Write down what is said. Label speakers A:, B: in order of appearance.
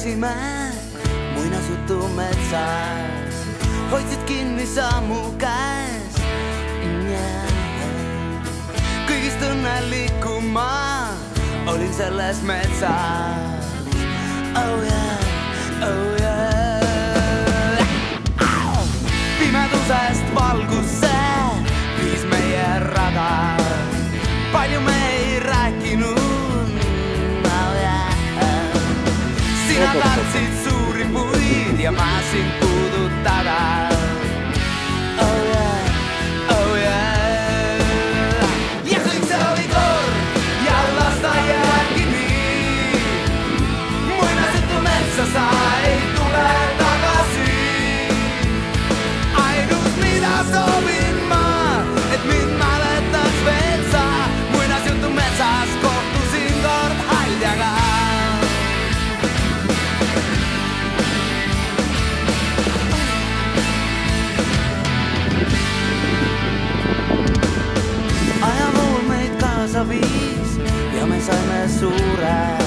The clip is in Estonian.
A: käisime muinasjutumetsas, hoidsid kinni sammu käes kõigist õnnelikum ma olin selles metsas. Oh yeah, oh yeah. Pimedusest valgusse viis meie rada, palju me ei rääkinud. Oh yeah. Sina tahtsid suuri puid ja ma sind puudutada. Oh yeah, oh yeah. Ja kõik see oli kord ja lasteaiaäärgi nii. Muinasjutumetsa sa ei tule tagasi. Ainus mida soovin ma, et mind mäletaks veel sa. Muinasjutumetsas kohtusin kord Haljaga. Ajavool meid kaasa viis ja me saime suure